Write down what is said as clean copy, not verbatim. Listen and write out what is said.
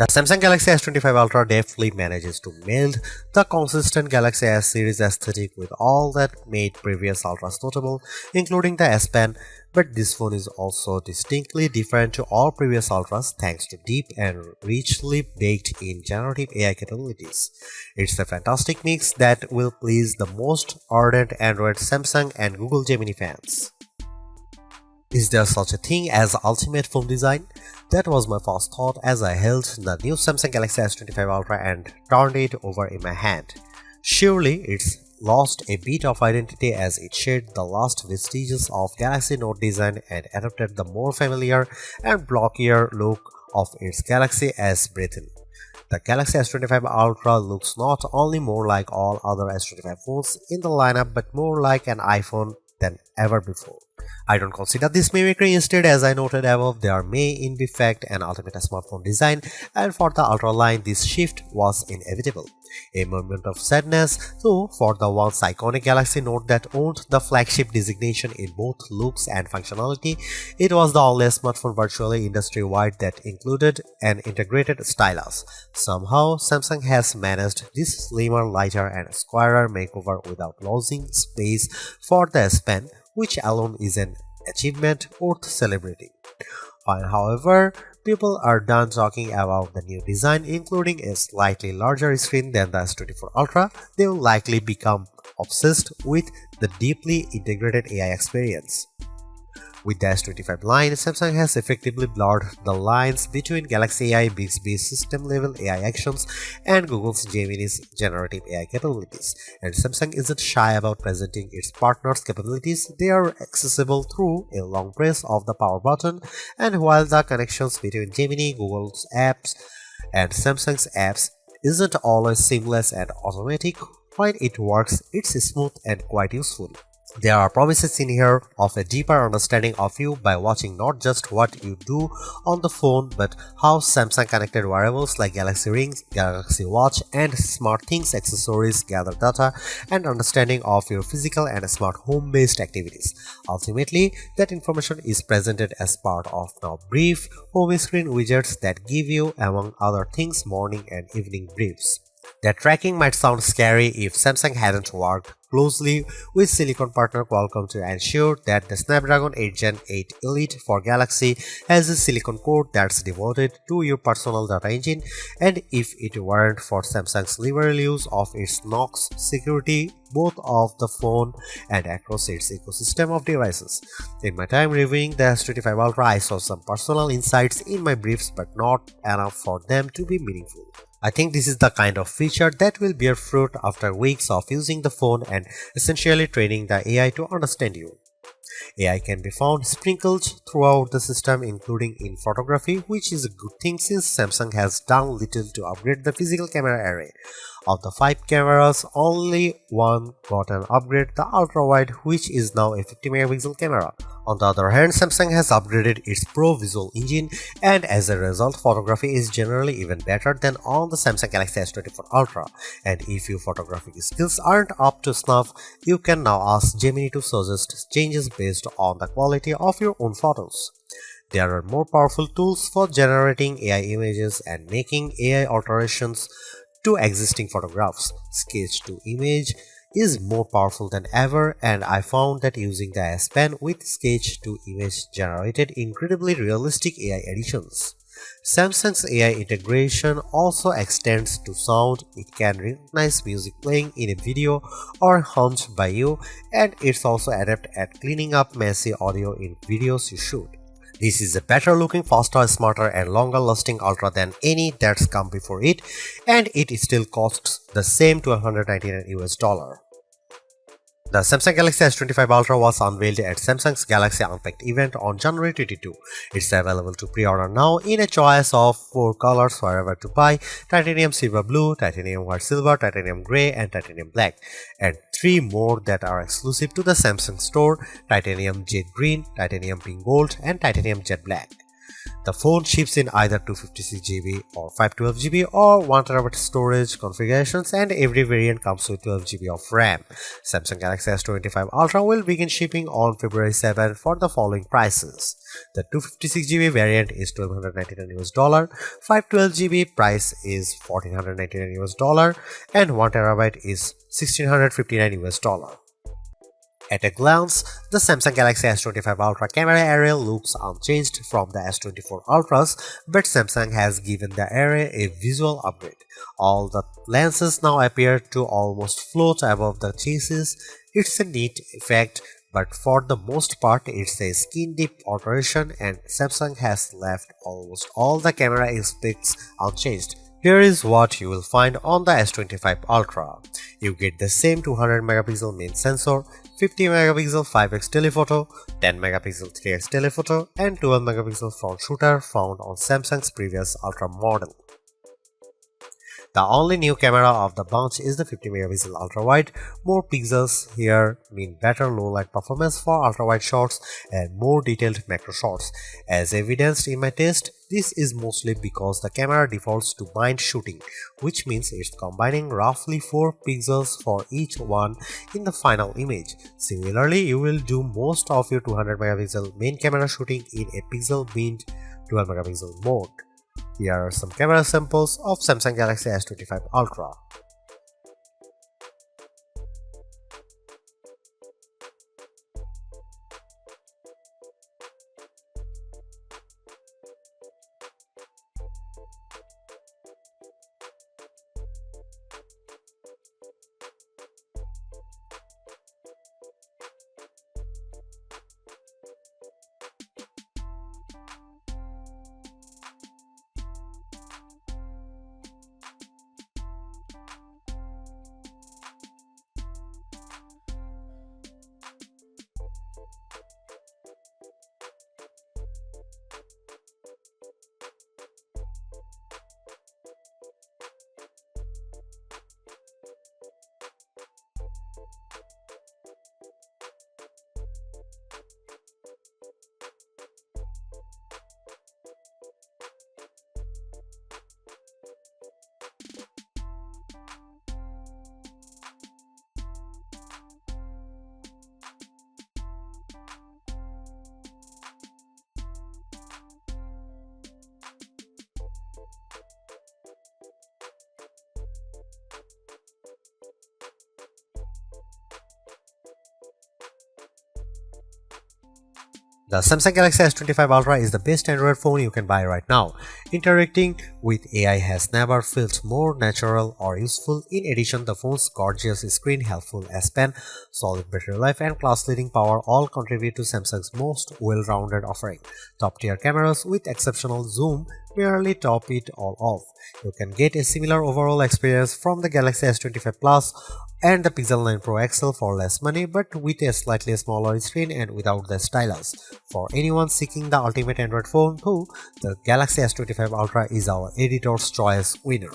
The Samsung Galaxy S25 Ultra deftly manages to meld the consistent Galaxy S series aesthetic with all that made previous Ultras notable, including the S Pen, but this phone is also distinctly different to all previous Ultras thanks to deep and richly baked-in generative AI capabilities. It's a fantastic mix that will please the most ardent Android, Samsung, and Google Gemini fans. Is there such a thing as ultimate phone design? That was my first thought as I held the new Samsung Galaxy S25 Ultra and turned it over in my hand. Surely it's lost a bit of identity as it shed the last vestiges of Galaxy Note design and adopted the more familiar and blockier look of its Galaxy S breathing. The Galaxy S25 Ultra looks not only more like all other S25 phones in the lineup but more like an iPhone than ever before. I don't consider this mimicry. Instead, as I noted above, there may in fact an ultimate smartphone design, and for the Ultra line this shift was inevitable. A moment of sadness, though, for the once iconic Galaxy Note that owned the flagship designation in both looks and functionality. It was the only smartphone virtually industry-wide that included an integrated stylus. Somehow, Samsung has managed this slimmer, lighter and squarer makeover without losing space for the S Pen, which alone is an achievement worth celebrating. Fine, however, people are done talking about the new design, including a slightly larger screen than the S24 Ultra. They will likely become obsessed with the deeply integrated AI experience. With the S25 line, Samsung has effectively blurred the lines between Galaxy AI Bixby's system-level AI actions and Google's Gemini's generative AI capabilities, and Samsung isn't shy about presenting its partners' capabilities. They are accessible through a long press of the power button, and while the connections between Gemini, Google's apps, and Samsung's apps isn't always seamless and automatic, when it works, it's smooth and quite useful. There are promises in here of a deeper understanding of you by watching not just what you do on the phone but how Samsung connected wearables like Galaxy Rings, Galaxy Watch and SmartThings accessories gather data and understanding of your physical and smart home-based activities. Ultimately, that information is presented as part of now brief home screen widgets that give you, among other things, morning and evening briefs. That tracking might sound scary if Samsung hadn't worked closely with silicon partner Qualcomm to ensure that the Snapdragon 8 Gen 8 Elite for Galaxy has a silicon core that's devoted to your personal data engine, and if it weren't for Samsung's liberal use of its Knox security both of the phone and across its ecosystem of devices. In my time reviewing the S25 Ultra, I saw some personal insights in my briefs but not enough for them to be meaningful. I think this is the kind of feature that will bear fruit after weeks of using the phone and essentially training the AI to understand you. AI can be found sprinkled throughout the system, including in photography, which is a good thing since Samsung has done little to upgrade the physical camera array. Of the 5 cameras, only one got an upgrade, the ultra-wide, which is now a 50 megapixel camera. On the other hand, Samsung has upgraded its Pro Visual engine, and as a result, photography is generally even better than on the Samsung Galaxy S24 Ultra. And if your photographic skills aren't up to snuff, you can now ask Gemini to suggest changes based on the quality of your own photos. There are more powerful tools for generating AI images and making AI alterations to existing photographs. Sketch to image is more powerful than ever, and I found that using the S Pen with sketch to image generated incredibly realistic AI editions. Samsung's AI integration also extends to sound. It can recognize music playing in a video or hummed by you, and it's also adept at cleaning up messy audio in videos you shoot. This is a better looking, faster, smarter and longer lasting Ultra than any that's come before it, and it still costs the same $199 US. The Samsung Galaxy S25 Ultra was unveiled at Samsung's Galaxy Unpacked event on January 22. It's available to pre-order now in a choice of 4 colors wherever to buy: titanium silver blue, titanium white silver, titanium grey and titanium black, and 3 more that are exclusive to the Samsung store: titanium jade green, titanium pink gold and titanium jet black. The phone ships in either 256GB or 512GB or 1TB storage configurations, and every variant comes with 12GB of RAM. Samsung Galaxy S25 Ultra will begin shipping on February 7 for the following prices. The 256GB variant is $1,299, 512GB price is $1,499, and 1TB is $1,659. At a glance, the Samsung Galaxy S25 Ultra camera array looks unchanged from the S24 Ultras, but Samsung has given the array a visual upgrade. All the lenses now appear to almost float above the chassis. It's a neat effect, but for the most part it's a skin-deep alteration, and Samsung has left almost all the camera aspects unchanged. Here is what you will find on the S25 Ultra. You get the same 200MP main sensor, 50MP 5x telephoto, 10MP 3x telephoto, and 12MP front shooter found on Samsung's previous Ultra model. The only new camera of the bunch is the 50MP ultra-wide. More pixels here mean better low-light performance for ultra-wide shots and more detailed macro shots. As evidenced in my test, this is mostly because the camera defaults to bind shooting, which means it's combining roughly 4 pixels for each one in the final image. Similarly, you will do most of your 200MP main camera shooting in a pixel-binned 12MP mode. Here are some camera samples of Samsung Galaxy S25 Ultra. The Samsung Galaxy S25 Ultra is the best Android phone you can buy right now. Interacting with AI has never felt more natural or useful. In addition, the phone's gorgeous screen, helpful S Pen, solid battery life, and class-leading power all contribute to Samsung's most well-rounded offering. Top-tier cameras with exceptional zoom merely top it all off. You can get a similar overall experience from the Galaxy S25 Plus and the Pixel 9 Pro XL for less money, but with a slightly smaller screen and without the stylus. For anyone seeking the ultimate Android phone too, the Galaxy S25 Ultra is our editor's choice winner.